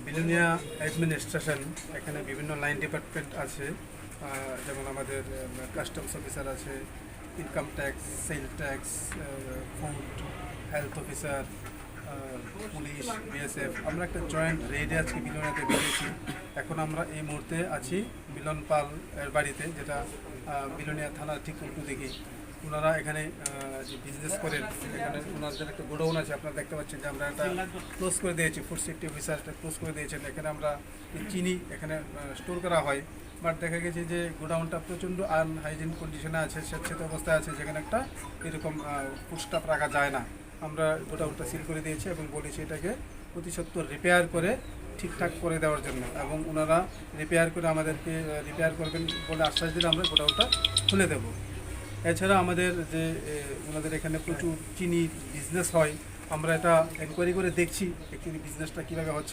Belonia administration এখানে বিভিন্ন line department আছে, যেমন আমাদের কাস্টমস অফিসার আছে, income tax, sell tax, food, health officer, police, BSF. আমরা একটা জয়েন্ট রেডে আজকে বিলোনিয়াতে বেরিয়েছি। এখন আমরা এই মুহূর্তে আছি মিলন পাল এর বাড়িতে, যেটা বিলোনিয়া থানার ঠিক উল্টো দিকে। ওনারা এখানে যে বিজনেস করেন, এখানে ওনাদের একটা গোডাউন আছে, আপনারা দেখতে পাচ্ছেন যে আমরা একটা ক্লোজ করে দিয়েছি, ফুড সেফটি অফিসার ক্লোজ করে দিয়েছেন। এখানে আমরা চিনি এখানে স্টোর করা হয়, বাট দেখা গেছে যে গোডাউনটা প্রচণ্ড আনহাইজিন কন্ডিশনে আছে, স্বেচ্ছাতে অবস্থায় আছে, যেখানে একটা এরকম ফুড স্টপ রাখা যায় না। আমরা গোডাউনটা সিল করে দিয়েছি এবং বলেছি এটাকে অতি সত্বর রিপেয়ার করে ঠিকঠাক করে দেওয়ার জন্য, এবং ওনারা রিপেয়ার করে আমাদেরকে রিপেয়ার করবেন বলে আশ্বাস দিলে আমরা গোডাউনটা খুলে দেবো। এছাড়া আমাদের যে ওনাদের এখানে প্রচুর চিনি বিজনেস হয়, আমরা এটা এনকোয়ারি করে দেখছি অ্যাকচুয়ালি বিজনেসটা কীভাবে হচ্ছে।